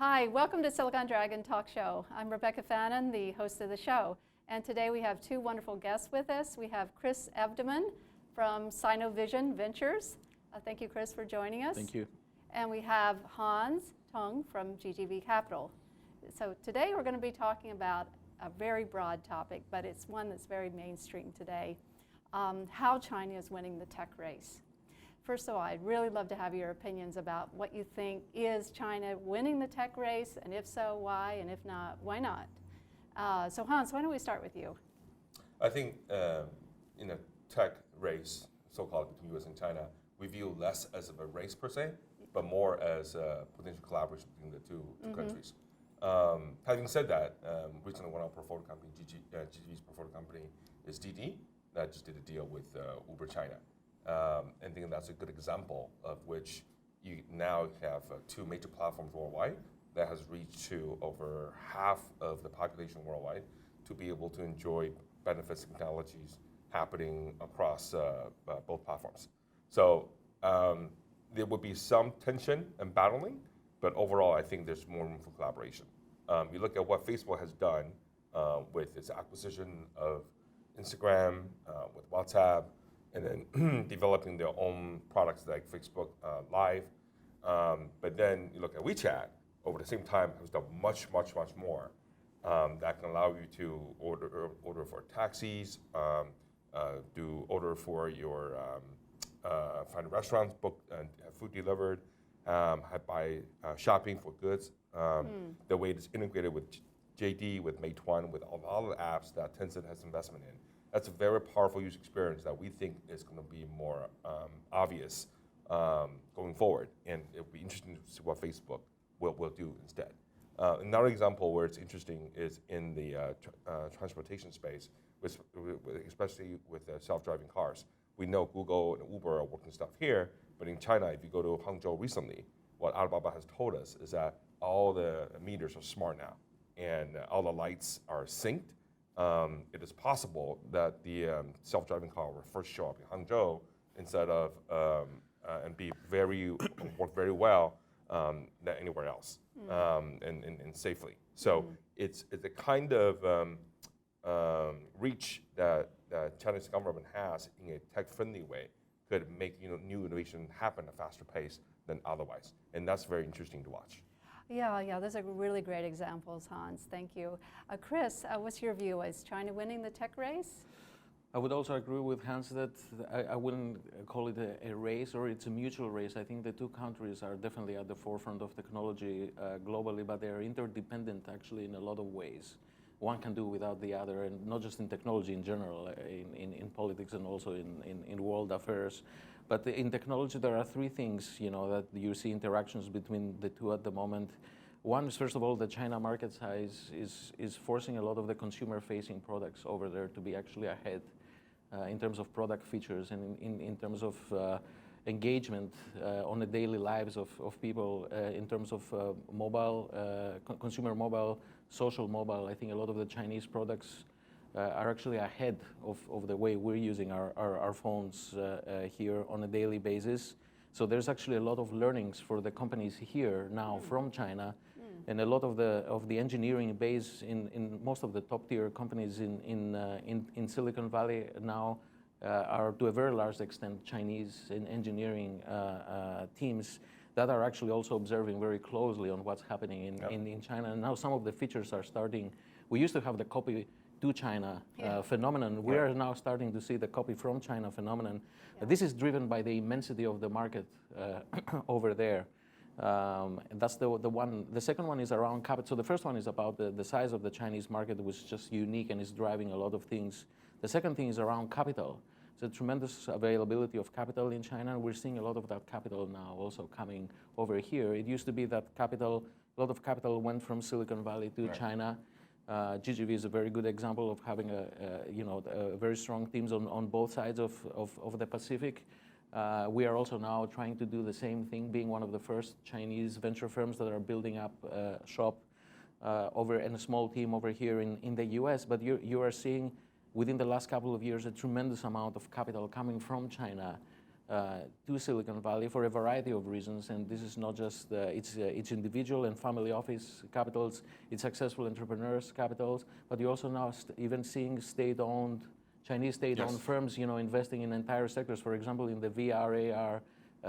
Hi, welcome to Silicon Dragon Talk Show. I'm Rebecca Fannin, the host of the show. And today we have two wonderful guests with us. We have Chris Evdeman from Sinovision Ventures. Thank you, Chris, for joining us. Thank you. And we have Hans Tung from GGV Capital. So today we're going to be talking about a very broad topic, but it's one that's very mainstream today, how China is winning the tech race. First of all, I'd really love to have your opinions about what you think. Is China winning the tech race? And if so, why? And if not, why not? So Hans, why don't we start with you? I think in a tech race, so-called between US and China, we view less as of a race per se, but more as a potential collaboration between the two countries. Having said that, recently one of our portfolio company, GGV's portfolio company is DD, that just did a deal with Uber China. And I think that's a good example of which you now have two major platforms worldwide that has reached to over half of the population worldwide to be able to enjoy benefits and technologies happening across both platforms. So there would be some tension and battling, but overall I think there's more room for collaboration. You look at what Facebook has done with its acquisition of Instagram, with WhatsApp, and then developing their own products like Facebook Live. But then you look at WeChat, over the same time has done much more that can allow you to order for taxis, do order for your find restaurants, book and have food delivered, buy shopping for goods. The way it's integrated with JD, with Meituan, with all the apps that Tencent has investment in. That's a very powerful user experience that we think is going to be more obvious going forward. And it'll be interesting to see what Facebook will do instead. Another example where it's interesting is in the transportation space, especially with self-driving cars. We know Google and Uber are working stuff here, but in China, if you go to Hangzhou recently, what Alibaba has told us is that all the meters are smart now, and all the lights are synced. It is possible that the self-driving car will first show up in Hangzhou instead of and work very well than anywhere else and safely. So it's a kind of reach that the Chinese government has in a tech-friendly way could make new innovation happen at a faster pace than otherwise, and that's very interesting to watch. Yeah, those are really great examples, Hans. Thank you. Chris, what's your view? Is China winning the tech race? I would also agree with Hans that I wouldn't call it a race, or it's a mutual race. I think the two countries are definitely at the forefront of technology globally, but they are interdependent actually in a lot of ways. One can do without the other, and not just in technology in general, in politics and also in world affairs. But in technology, there are three things, that you see interactions between the two at the moment. One is, first of all, the China market size is forcing a lot of the consumer-facing products over there to be actually ahead in terms of product features and in terms of engagement on the daily lives of people, in terms of mobile, consumer mobile, social mobile. I think a lot of the Chinese products are actually ahead of the way we're using our phones here on a daily basis. So there's actually a lot of learnings for the companies here now from China, and a lot of the engineering base in most of the top tier companies in Silicon Valley now are to a very large extent Chinese engineering teams that are actually also observing very closely on what's happening in China. And now some of the features are starting. We used to have the copy to China phenomenon. We are now starting to see the copy from China phenomenon. This is driven by the immensity of the market over there. That's the one. The second one is around capital. So the first one is about the size of the Chinese market, which is just unique and is driving a lot of things. The second thing is around capital. It's a tremendous availability of capital in China. We're seeing a lot of that capital now also coming over here. It used to be that a lot of capital went from Silicon Valley to China. GGV is a very good example of having very strong teams on both sides of the Pacific. We are also now trying to do the same thing, being one of the first Chinese venture firms that are building up a shop and a small team over here in the US. But you are seeing within the last couple of years a tremendous amount of capital coming from China to Silicon Valley for a variety of reasons, and this is not just it's individual and family office capitals, it's successful entrepreneurs capitals, but you're also now even seeing state-owned, Chinese state-owned Yes. firms, investing in entire sectors. For example, in the VR, AR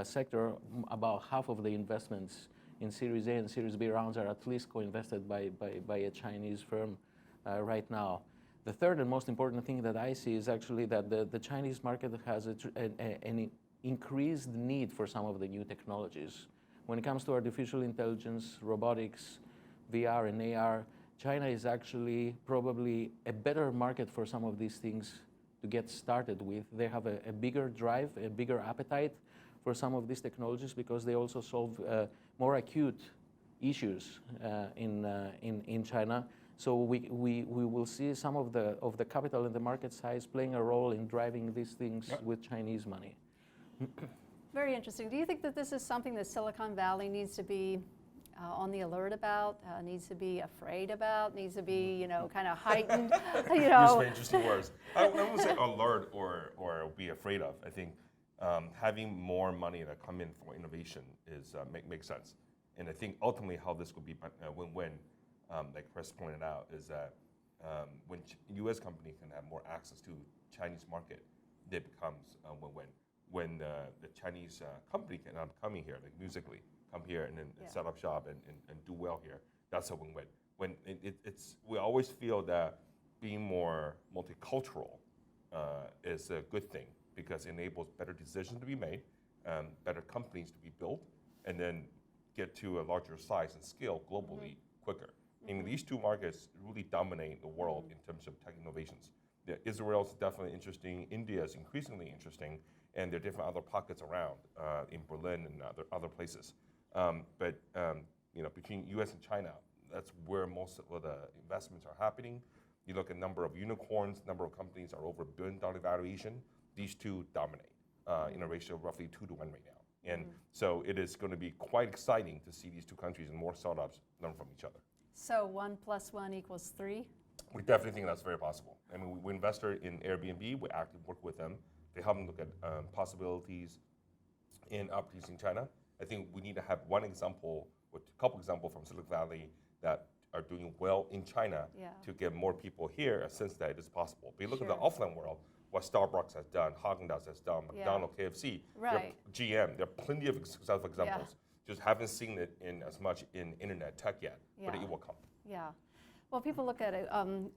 sector, about half of the investments in Series A and Series B rounds are at least co-invested by a Chinese firm right now. The third and most important thing that I see is actually that the Chinese market has an increased need for some of the new technologies. When it comes to artificial intelligence, robotics, VR and AR, China is actually probably a better market for some of these things to get started with. They have a bigger drive, a bigger appetite for some of these technologies because they also solve more acute issues in China. So we will see some of the capital and the market size playing a role in driving these things with Chinese money. Very interesting. Do you think that this is something that Silicon Valley needs to be on the alert about, needs to be afraid about, needs to be, kind of heightened, Use very interesting words. I wouldn't say alert or be afraid of. I think having more money that come in for innovation is makes sense. And I think ultimately how this could be win-win, like Chris pointed out, is that when U.S. company can have more access to Chinese market, it becomes win-win. When the Chinese company can coming here, like Musically, come here and then set up shop and do well here, that's a win-win. When we always feel that being more multicultural is a good thing because it enables better decisions to be made, better companies to be built, and then get to a larger size and scale globally quicker. I mean, these two markets really dominate the world in terms of tech innovations. Israel is definitely interesting. India is increasingly interesting, and there are different other pockets around in Berlin and other places. But between U.S. and China, that's where most of the investments are happening. You look at number of unicorns, number of companies are over $1 billion valuation. These two dominate in a ratio of roughly 2 to 1 right now. And so it is going to be quite exciting to see these two countries and more startups learn from each other. So 1 + 1 = 3? We definitely think that's very possible. I mean, we invested in Airbnb. We actively work with them to help them look at possibilities and opportunities in China. I think we need to have one example, or a couple examples from Silicon Valley that are doing well in China to get more people here, a sense that it is possible. But you look at the offline world, what Starbucks has done, Haagen-Dazs has done, McDonald's, KFC, GM. There are plenty of successful examples. Just haven't seen it in as much in internet tech yet, but it will come. Yeah. Well, people look at it,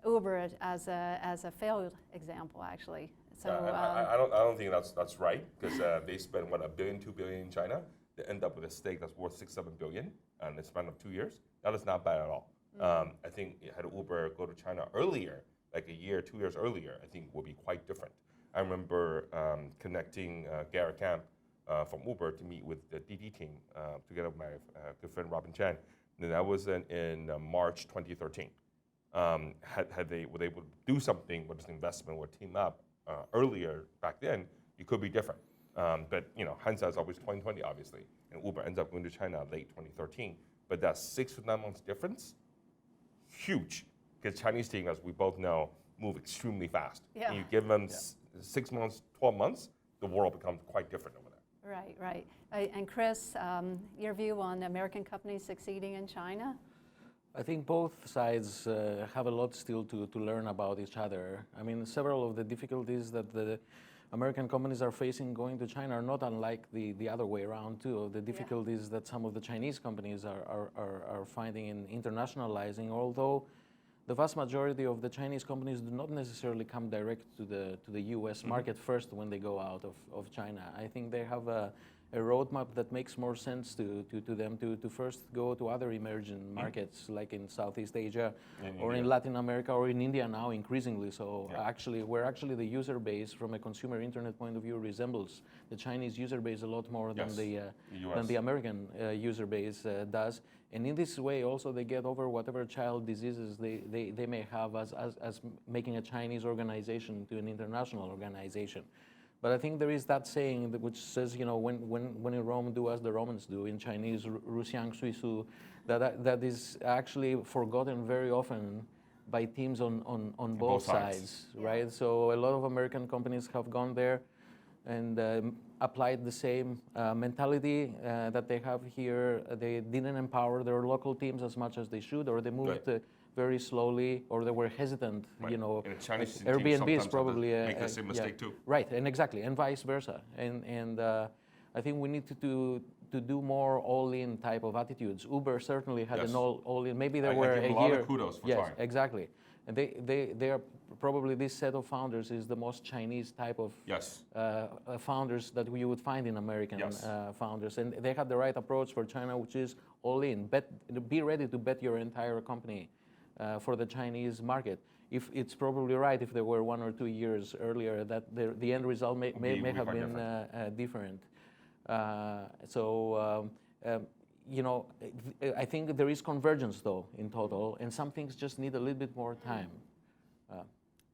Uber as a failed example, actually. So I don't think that's right because they spend $1 billion, $2 billion in China. They end up with a stake that's worth $6-7 billion in the span of 2 years. That is not bad at all. I think had Uber go to China earlier, like a year, 2 years earlier, I think would be quite different. I remember connecting Garrett Camp from Uber to meet with the DD team together with my good friend Robin Chan. And that was in March 2013. Had they were able to do something with this investment or team up earlier back then, it could be different. But hindsight is always 2020, obviously. And Uber ends up going to China late 2013. But that 6 to 9 months difference, huge. Because Chinese team, as we both know, move extremely fast. Yeah. And you give them 6 months, 12 months, the world becomes quite different over there. Right, right. And Chris, your view on American companies succeeding in China? I think both sides have a lot still to learn about each other. I mean, several of the difficulties that the American companies are facing going to China are not unlike the other way around too. The difficulties that some of the Chinese companies are finding in internationalizing, although the vast majority of the Chinese companies do not necessarily come direct to the US market first when they go out of China. I think they have a roadmap that makes more sense to them to first go to other emerging markets like in Southeast Asia or in Latin America or in India now increasingly. So actually, where the user base from a consumer internet point of view resembles the Chinese user base a lot more than the American user base does. And in this way also they get over whatever child diseases they may have as making a Chinese organization to an international organization. But I think there is that saying which says, when in Rome, do as the Romans do. In Chinese, Ru Xiang Sui Su, that is actually forgotten very often by teams on both sides, right? So a lot of American companies have gone there and applied the same mentality that they have here. They didn't empower their local teams as much as they should, or they moved very slowly, or they were hesitant. Right. You know, And the Chinese teams Airbnb sometimes is probably make the same mistake too. Right, and exactly, and vice versa. And I think we need to do more all-in type of attitudes. Uber certainly had an all-in. Maybe there were give a a year. lot of kudos for trying. Exactly. And they are probably, this set of founders is the most Chinese type of founders that you would find in American founders. And they had the right approach for China, which is all-in. Be ready to bet your entire company for the Chinese market. If it's probably right, if there were 1 or 2 years earlier, that the end result may have been different. You know, I think there is convergence though in total, and some things just need a little bit more time.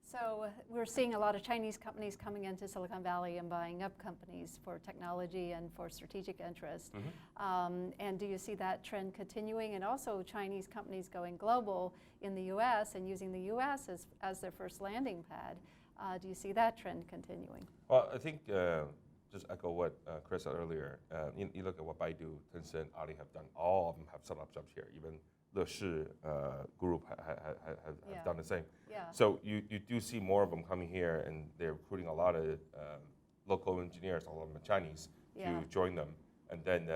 So we're seeing a lot of Chinese companies coming into Silicon Valley and buying up companies for technology and for strategic interest. And do you see that trend continuing? And also Chinese companies going global in the US and using the US as their first landing pad. Do you see that trend continuing? Well, I think just echo what Chris said earlier. You look at what Baidu, Tencent, Ali have done. All of them have set up jobs here. Even the Shi group have done the same. So you do see more of them coming here, and they're recruiting a lot of local engineers, a lot of them Chinese, to join them. And then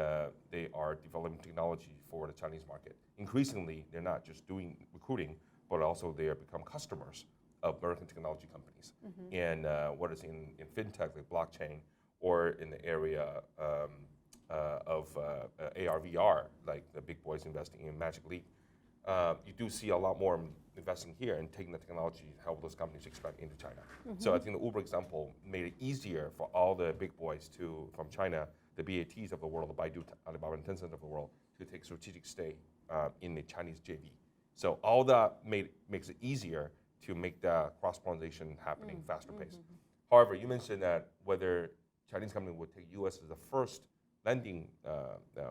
they are developing technology for the Chinese market. Increasingly, they're not just doing recruiting, but also they have become customers of American technology companies. And whether it's in fintech, like blockchain, or in the area of AR, VR, like the big boys investing in Magic Leap, you do see a lot more investing here and taking the technology to help those companies expand into China. So I think the Uber example made it easier for all the big boys from China, the BATs of the world, the Baidu, Alibaba, and Tencent of the world, to take strategic stay in the Chinese JV. So all that makes it easier to make the cross-pollination happening faster pace. However, you mentioned that whether Chinese company would take U.S. as the first lending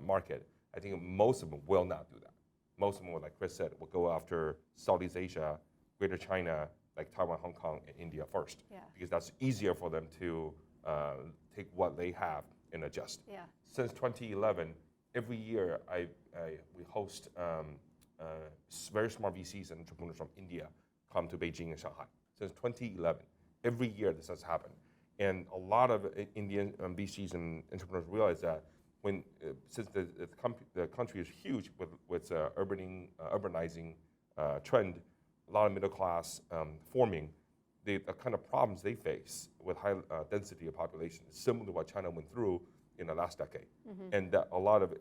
market. I think most of them will not do that. Most of them, like Chris said, will go after Southeast Asia, Greater China, like Taiwan, Hong Kong, and India first, because that's easier for them to take what they have and adjust. Since 2011, every year we host very smart VCs and entrepreneurs from India come to Beijing and Shanghai. Since 2011, every year this has happened. And a lot of Indian VCs and entrepreneurs realize that since the country is huge with urbanizing trend, a lot of middle class forming, the kind of problems they face with high density of population is similar to what China went through in the last decade. And that a lot of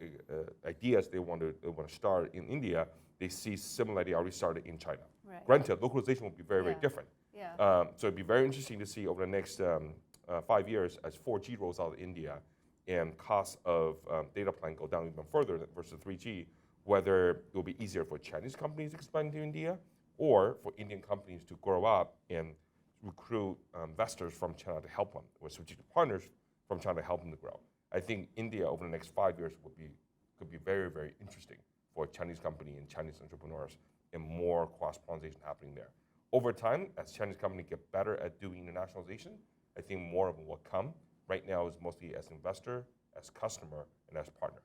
ideas they want to start in India, they see similarity already started in China. Granted, localization will be very, very different. So it'd be very interesting to see over the next 5 years as 4G rolls out in India and costs of data plan go down even further versus 3G, whether it will be easier for Chinese companies to expand to India or for Indian companies to grow up and recruit investors from China to help them, or strategic partners from China to help them to grow. I think India over the next 5 years could be very, very interesting for a Chinese company and Chinese entrepreneurs, and more cross-pollination happening there. Over time, as Chinese companies get better at doing internationalization, I think more of them will come. Right now, it's mostly as investor, as customer, and as partner.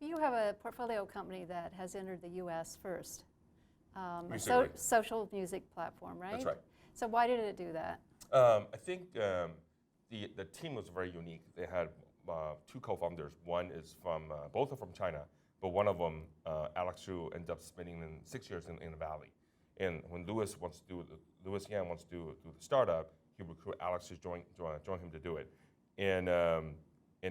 You have a portfolio company that has entered the U.S. first, social music platform, right? That's right. So why did it do that? I think the team was very unique. They had 2 co-founders. One is both are from China, but one of them, Alex Zhu, ended up spending 6 years in the Valley. And when Louis Yan wants to do the startup, he recruited Alex to join him to do it. And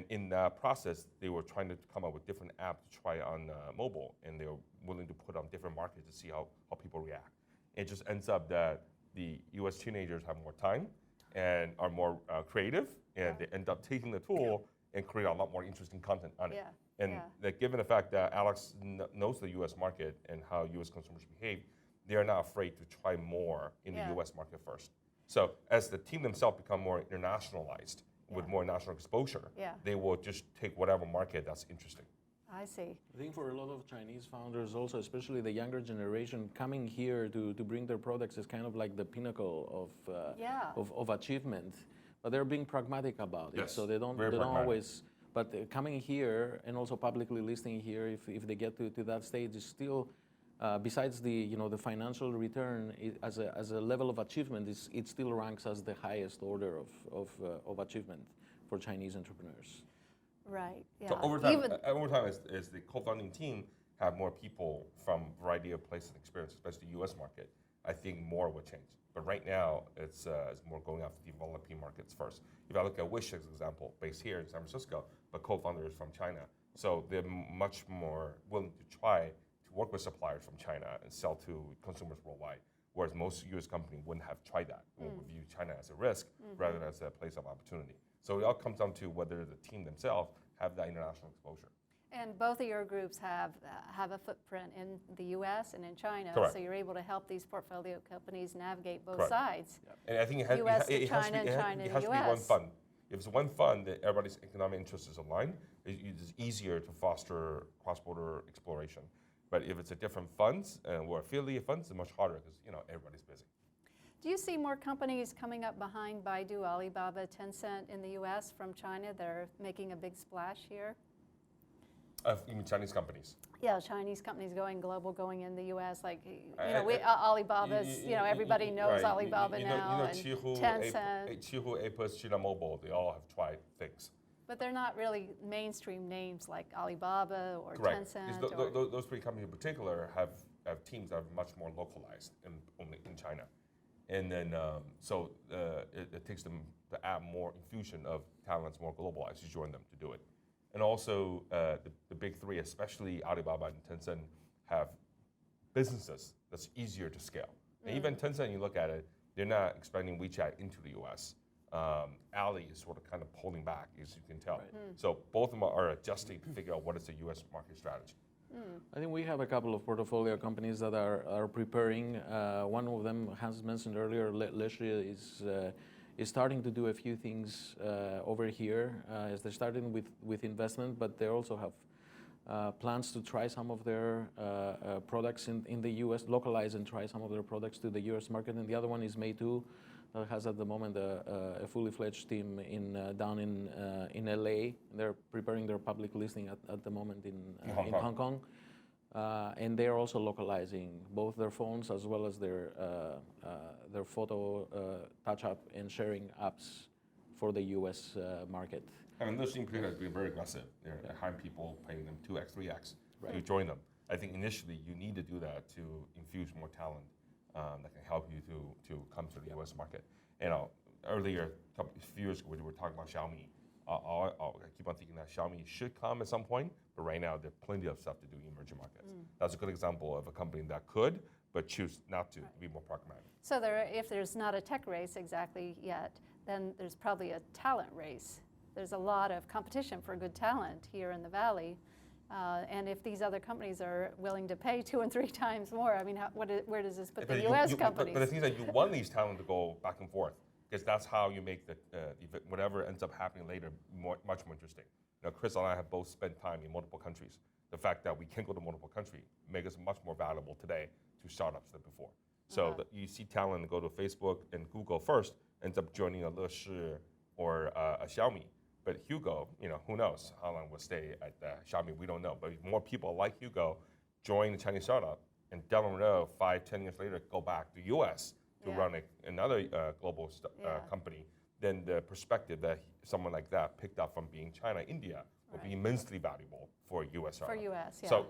in that process, they were trying to come up with different apps to try on mobile, and they were willing to put on different markets to see how people react. It just ends up that the U.S. teenagers have more time and are more creative, and they end up taking the tool and create a lot more interesting content on it. And given the fact that Alex knows the U.S. market and how U.S. consumers behave, they are not afraid to try more in the U.S. market first. So as the team themselves become more internationalized with more national exposure, they will just take whatever market that's interesting. I see. I think for a lot of Chinese founders also, especially the younger generation, coming here to bring their products is kind of like the pinnacle of achievement. but they're being pragmatic about it. Yes, So they don't very always. But coming here and also publicly listing here, if they get to that stage, is still. Besides the the financial return, as a level of achievement, it still ranks as the highest order of achievement for Chinese entrepreneurs. Right. Yeah. So over time, as the co-founding team have more people from a variety of places and experience, especially the U.S. market, I think more will change. But right now, it's more going after developing markets first. If I look at Wish as an example, based here in San Francisco, but co-founders from China, so they're much more willing to try to work with suppliers from China and sell to consumers worldwide. Whereas most U.S. companies wouldn't have tried that. Would view China as a risk rather than as a place of opportunity. So it all comes down to whether the team themselves have that international exposure. And both of your groups have a footprint in the U.S. and in China, Correct. so you're able to help these portfolio companies navigate both Correct. sides. And I think it has, US to it has China to be, and China it to has to be one US. fund. If it's one fund that everybody's economic interests is aligned, it's easier to foster cross-border exploration. But if it's a different funds or affiliate funds, it's much harder because everybody's busy. Do you see more companies coming up behind Baidu, Alibaba, Tencent in the U.S. from China that are making a big splash here? You mean Chinese companies? Yeah, Chinese companies going global, going in the U.S. Like Alibaba's. Everybody knows right. Alibaba now, and Tencent. Qihoo, Apus, China Mobile, they all have tried things. But they're not really mainstream names like Alibaba or Correct. Tencent. Those three companies in particular have teams that are much more localized in China. And then, it takes them to add more infusion of talents, more globalized, to join them to do it. And also, the big three, especially Alibaba and Tencent, have businesses that's easier to scale. And even Tencent, you look at it, they're not expanding WeChat into the US. Ali is sort of kind of pulling back, as you can tell. Right. So both of them are adjusting to figure out what is the US market strategy. I think we have a couple of portfolio companies that are preparing. One of them, Hans mentioned earlier, Leschia is starting to do a few things over here. As they're starting with investment, but they also have plans to try some of their products in the U.S., localize and try some of their products to the U.S. market. And the other one is Meitu, that has at the moment a fully fledged team down in LA. They're preparing their public listing at the moment in Hong Kong. And they're also localizing both their phones as well as their photo touch-up and sharing apps for the U.S. market. I mean, those in particular have been very aggressive. They're hiring people, paying them 2x, 3x Right. to join them. I think initially you need to do that to infuse more talent that can help you to come to the U.S. market. Earlier, a few years ago, we were talking about Xiaomi. I keep on thinking that Xiaomi should come at some point, but right now there's plenty of stuff to do in emerging markets. That's a good example of a company that could, but choose not to be more pragmatic. So if there's not a tech race exactly yet, then there's probably a talent race. There's a lot of competition for good talent here in the Valley. And if these other companies are willing to pay 2 and 3 times more, I mean, where does this put the U.S. companies? But the thing is that you want these talent to go back and forth, because that's how you make whatever ends up happening later much more interesting. Chris and I have both spent time in multiple countries. The fact that we can go to multiple countries makes us much more valuable today to startups than before. So you see talent go to Facebook and Google first, ends up joining a Leshi or a Xiaomi. But Hugo, who knows how long we'll stay at Xiaomi, we don't know. But if more people like Hugo join the Chinese startup and down the road, 5-10 years later, go back to US to run another global company, then the perspective that someone like that picked up from being China, India, will be immensely valuable for US startup. For US, yeah. So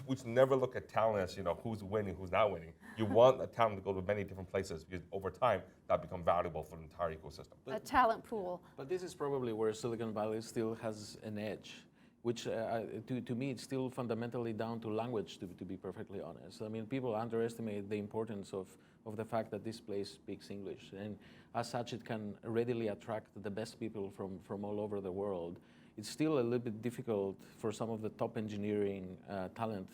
we should never look at talent as who's winning, who's not winning. You want a talent to go to many different places, because over time that become valuable for the entire ecosystem. A talent pool. But this is probably where Silicon Valley still has an edge, which to me it's still fundamentally down to language, to be perfectly honest. I mean, people underestimate the importance of the fact that this place speaks English, and as such it can readily attract the best people from all over the world. It's still a little bit difficult for some of the top engineering talent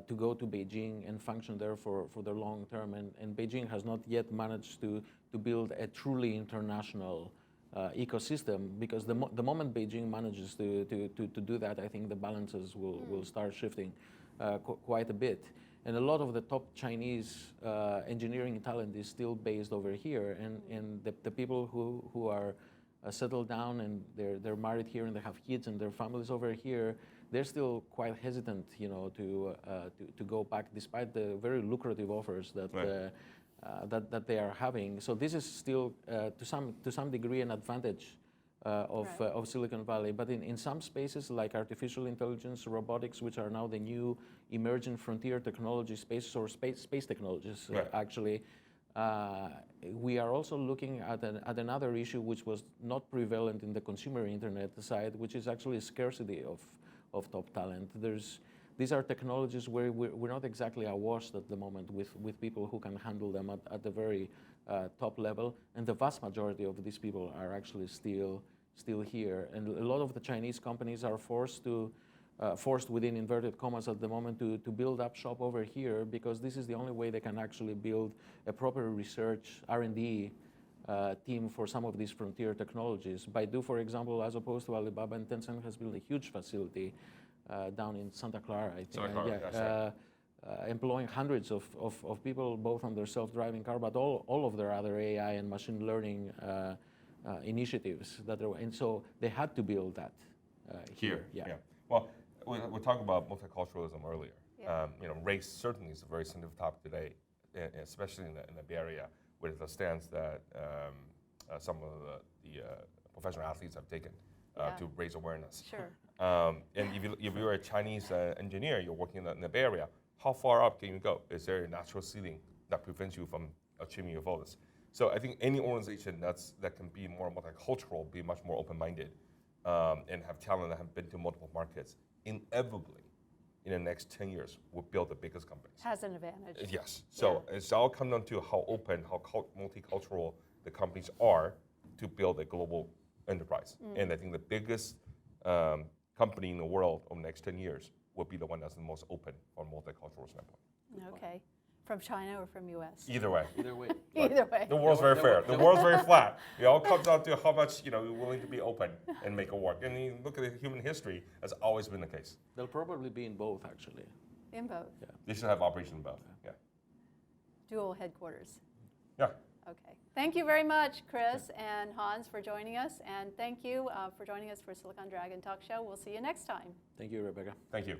to go to Beijing and function there for the long term, and Beijing has not yet managed to build a truly international ecosystem, because the moment Beijing manages to do that, I think the balances will start shifting quite a bit. And a lot of the top Chinese engineering talent is still based over here, and the people who are settled down and they're married here and they have kids and their families over here, they're still quite hesitant, to go back despite the very lucrative offers that that they are having. So this is still to some degree an advantage of Silicon Valley. But in some spaces like artificial intelligence, robotics, which are now the new emerging frontier technology spaces or space technologies, actually, we are also looking at another issue which was not prevalent in the consumer internet side, which is actually scarcity of top talent. These are technologies where we're not exactly awash at the moment with people who can handle them at the very top level, and the vast majority of these people are actually still here. And a lot of the Chinese companies are forced within inverted commas at the moment to build up shop over here, because this is the only way they can actually build a proper research R&D team for some of these frontier technologies. Baidu, for example, as opposed to Alibaba and Tencent, has built a huge facility down in Santa Clara, I think. Santa Clara, employing hundreds of people, both on their self-driving car, but all of their other AI and machine learning initiatives and so they had to build that here. Yeah. Well, we talked about multiculturalism earlier. Yeah. Race certainly is a very sensitive topic today, especially in the Bay Area, with the stance that some of the professional athletes have taken to raise awareness. Sure. And if you're a Chinese engineer, you're working in the Bay Area, how far up can you go? Is there a natural ceiling that prevents you from achieving your goals? So I think any organization that can be more multicultural, be much more open-minded, and have talent that have been to multiple markets, inevitably, in the next 10 years, will build the biggest companies. Has an advantage. Yes. So it's all come down to how open, how multicultural the companies are to build a global enterprise. And I think the biggest company in the world over the next 10 years will be the one that's the most open from a multicultural standpoint. Okay. From China or from U.S.? Either way. Either way. Either way. The world's very fair. The world's very flat. It all comes down to how much you're willing to be open and make it work. And you look at the human history, that's always been the case. They'll probably be in both, actually. In both? Yeah. They should have operation in both. Yeah. Dual headquarters. Yeah. Okay. Thank you very much, Chris and Hans, for joining us. And thank you for joining us for Silicon Dragon Talk Show. We'll see you next time. Thank you, Rebecca. Thank you.